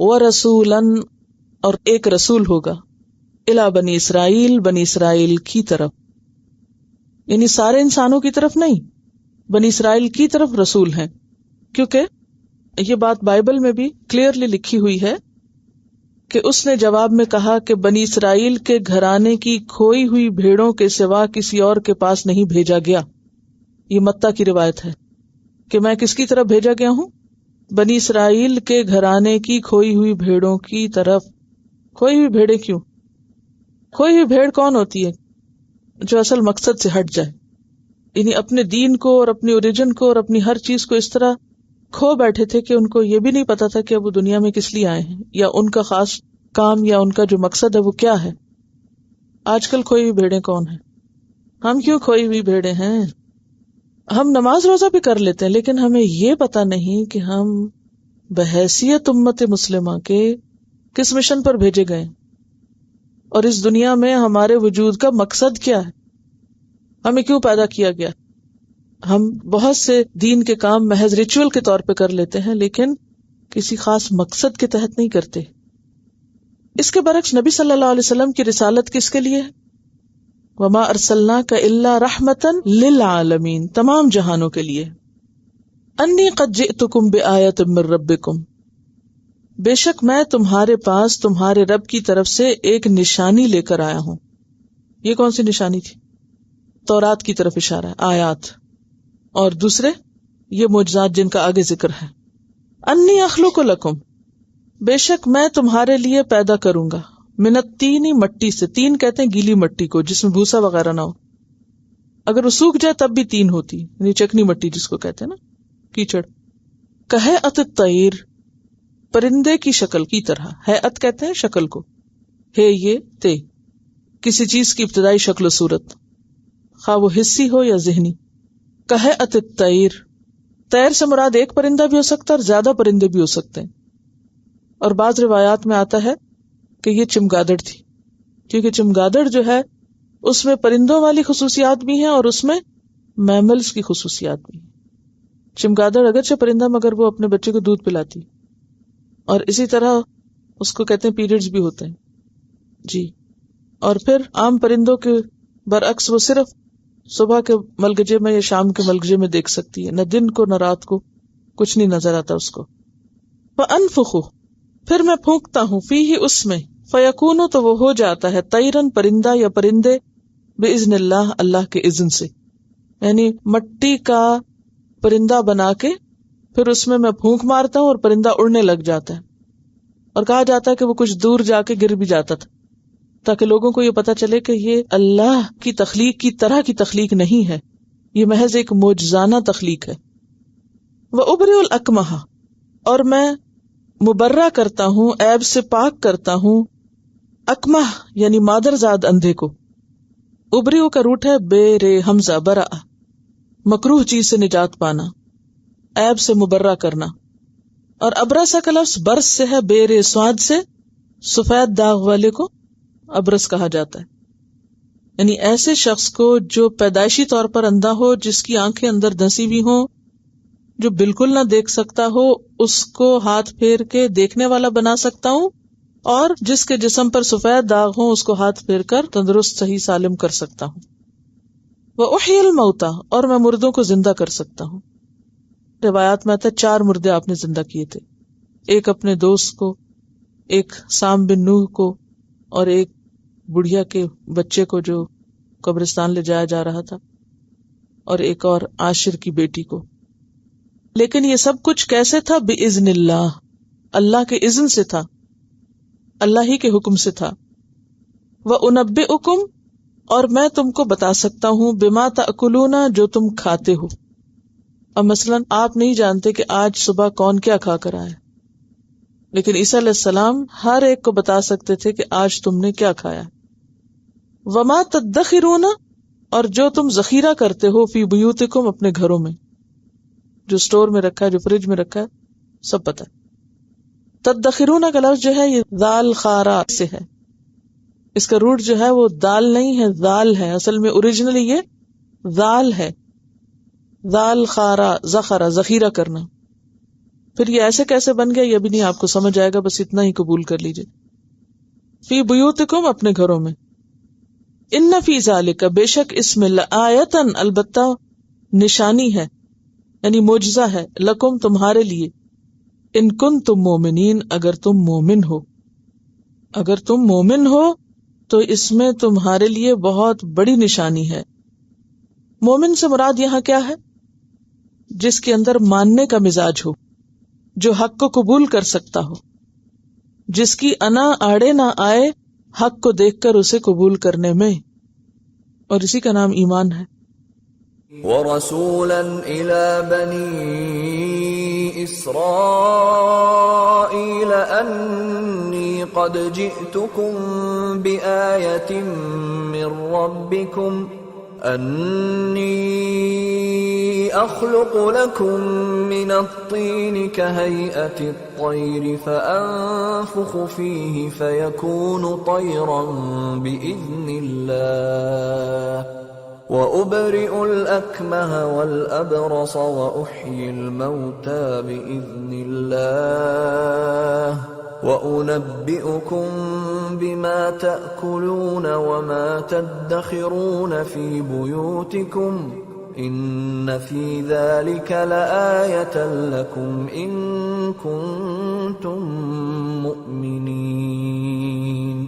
وَرَسُولًا اور ایک رسول ہوگا الی بنی اسرائیل بنی اسرائیل کی طرف، یعنی سارے انسانوں کی طرف نہیں، بنی اسرائیل کی طرف رسول ہیں. کیونکہ یہ بات بائبل میں بھی کلیئرلی لکھی ہوئی ہے کہ اس نے جواب میں کہا کہ بنی اسرائیل کے گھرانے کی کھوئی ہوئی بھیڑوں کے سوا کسی اور کے پاس نہیں بھیجا گیا. یہ متی کی روایت ہے کہ میں کس کی طرف بھیجا گیا ہوں؟ بنی اسرائیل کے گھرانے کی کھوئی ہوئی بھیڑوں کی طرف. کھوئی ہوئی بھیڑیں کیوں؟ کھوئی ہوئی بھیڑ کون ہوتی ہے؟ جو اصل مقصد سے ہٹ جائے، یعنی اپنے دین کو اور اپنی اوریجن کو اور اپنی ہر چیز کو اس طرح کھو بیٹھے تھے کہ ان کو یہ بھی نہیں پتا تھا کہ اب وہ دنیا میں کس لیے آئے ہیں، یا ان کا خاص کام یا ان کا جو مقصد ہے وہ کیا ہے. آج کل کھوئی ہوئی بھیڑیں کون ہیں؟ ہم کیوں کھوئی ہوئی بھیڑیں ہیں؟ ہم نماز روزہ بھی کر لیتے ہیں لیکن ہمیں یہ پتا نہیں کہ ہم بحیثیت امت مسلمہ کے کس مشن پر بھیجے گئے اور اس دنیا میں ہمارے وجود کا مقصد کیا ہے، ہمیں کیوں پیدا کیا گیا. ہم بہت سے دین کے کام محض ریچول کے طور پہ کر لیتے ہیں لیکن کسی خاص مقصد کے تحت نہیں کرتے. اس کے برعکس نبی صلی اللہ علیہ وسلم کی رسالت کس کے لیے ہے؟ وما ارسلناک الا رحمتا للعالمین، تمام جہانوں کے لیے. انی قد جئتکم بآیۃ من ربکم، بے شک میں تمہارے پاس تمہارے رب کی طرف سے ایک نشانی لے کر آیا ہوں. یہ کون سی نشانی تھی؟ تورات کی طرف اشارہ ہے، آیات. اور دوسرے یہ معجزات جن کا آگے ذکر ہے. انی اخلق لکم، بے شک میں تمہارے لیے پیدا کروں گا، من الطین، مٹی سے. تین کہتے ہیں گیلی مٹی کو جس میں بھوسا وغیرہ نہ ہو، اگر وہ سوکھ جائے تب بھی تین ہوتی، یعنی چکنی مٹی جس کو کہتے ہیں نا، کیچڑ. کہیئت الطیر، پرندے کی شکل کی طرح. ہیئت کہتے ہیں شکل کو، ہے یہ تے، کسی چیز کی ابتدائی شکل و صورت، خواہ وہ حسی ہو یا ذہنی. کہیئت الطیر، طیر سے مراد ایک پرندہ بھی ہو سکتا ہے اور زیادہ پرندے بھی ہو سکتے ہیں. اور بعض روایات میں آتا ہے کہ یہ چمگادڑ تھی، کیونکہ چمگادڑ جو ہے اس میں پرندوں والی خصوصیات بھی ہیں اور اس میں میملز کی خصوصیات بھی ہیں. چمگادڑ اگرچہ پرندہ مگر وہ اپنے بچے کو دودھ پلاتی، اور اسی طرح اس کو کہتے ہیں پیریڈز بھی ہوتے ہیں جی. اور پھر عام پرندوں کے برعکس وہ صرف صبح کے ملگجے میں یا شام کے ملگجے میں دیکھ سکتی ہے، نہ دن کو نہ رات کو، کچھ نہیں نظر آتا اس کو. فَأَنفُخُ، پھر میں پھونکتا ہوں، فِيهِ، اس میں، فَيَكُونُ، تو وہ ہو جاتا ہے، طَيْرًا، پرندہ یا پرندے، بِإِذْنِ اللَّهِ، اللہ کے اذن سے. یعنی مٹی کا پرندہ بنا کے پھر اس میں پھونک مارتا ہوں اور پرندہ اڑنے لگ جاتا ہے. اور کہا جاتا ہے کہ وہ کچھ دور جا کے گر بھی جاتا تھا تاکہ لوگوں کو یہ پتا چلے کہ یہ اللہ کی تخلیق کی طرح کی تخلیق نہیں ہے، یہ محض ایک معجزانہ تخلیق ہے. وَأُبْرِئُ الْأَكْمَحَ، اور میں مبرہ کرتا ہوں، عیب سے پاک کرتا ہوں، اکمح یعنی مادر زاد اندھے کو. ابریو کا روٹ ہے بے رے حمزہ، برا، مکروہ چیز سے نجات پانا، عیب سے مبرہ کرنا. اور ابرسا کا لفظ برس سے ہے، بے رے سواد سے، سفید داغ والے کو ابرس کہا جاتا ہے. یعنی ایسے شخص کو جو پیدائشی طور پر اندھا ہو، جس کی آنکھیں اندر دھنسی بھی ہوں، جو بالکل نہ دیکھ سکتا ہو، اس کو ہاتھ پھیر کے دیکھنے والا بنا سکتا ہوں، اور جس کے جسم پر سفید داغ ہوں اس کو ہاتھ پھیر کر تندرست صحیح سالم کر سکتا ہوں. وَأُحْيِي الْمَوْتَى، اور میں مردوں کو زندہ کر سکتا ہوں. روایات میں آتا ہے 4 مردے آپ نے زندہ کیے تھے، ایک اپنے دوست کو، ایک سام بن نوح کو، اور ایک بڑھیا کے بچے کو جو قبرستان لے جایا جا رہا تھا، اور ایک اور عاشر کی بیٹی کو. لیکن یہ سب کچھ کیسے تھا؟ بِإِذْنِ اللَّهِ، اللہ کے اذن سے تھا، اللہ ہی کے حکم سے تھا. وَأُنَبِّئُكُمْ، اور میں تم کو بتا سکتا ہوں، بِمَا تَأْكُلُونَ، جو تم کھاتے ہو. اب مثلاً آپ نہیں جانتے کہ آج صبح کون کیا کھا کر آئے، لیکن عیسیٰ علیہ السلام ہر ایک کو بتا سکتے تھے کہ آج تم نے کیا کھایا. وَمَا تَدَّخِرُونَ، اور جو تم ذخیرہ کرتے ہو، فی بیوتکم، اپنے گھروں میں، جو سٹور میں رکھا ہے، جو فریج میں رکھا ہے، سب پتہ ہے. تدخرون کا لفظ جو ہے یہ ذال خارا سے ہے، اس کا روٹ جو ہے وہ دال نہیں ہے، ذال ہے. اصل میں اوریجنلی یہ ذال ہے، ذال خارا، ذخرہ، ذخیرہ کرنا. پھر یہ ایسے کیسے بن گیا یہ بھی نہیں آپ کو سمجھ آئے گا، بس اتنا ہی قبول کر لیجئے. فی بیوتکم، اپنے گھروں میں. ان فی ذالک، بے شک اس میں، لآیتن، البتہ نشانی ہے، یعنی معجزہ ہے، لکم، تمہارے لیے، ان کنتم مومنین، اگر تم مومن ہو. اگر تم مومن ہو تو اس میں تمہارے لیے بہت بڑی نشانی ہے. مومن سے مراد یہاں کیا ہے؟ جس کے اندر ماننے کا مزاج ہو، جو حق کو قبول کر سکتا ہو، جس کی انا آڑے نہ آئے حق کو دیکھ کر اسے قبول کرنے میں، اور اسی کا نام ایمان ہے. وَرَسُولًا إِلَى بَنِي إِسْرَائِيلَ أَنِّي قَدْ جِئْتُكُمْ بِآيَةٍ مِّن رَّبِّكُمْ أَنِّي أَخْلُقُ لَكُم مِّنَ الطِّينِ كَهَيْئَةِ الطَّيْرِ فَأَنفُخُ فِيهِ فَيَكُونُ طَيْرًا بِإِذْنِ اللَّهِ وَأُبْرِئُ الْأَكْمَهَ وَالْأَبْرَصَ وَأُحْيِي الْمَوْتَى بِإِذْنِ اللَّهِ وَأُنَبِّئُكُم بِمَا تَأْكُلُونَ وَمَا تَدَّخِرُونَ فِي بُيُوتِكُمْ إِنَّ فِي ذَلِكَ لَآيَةً لَكُمْ إِن كُنتُم مُّؤْمِنِينَ.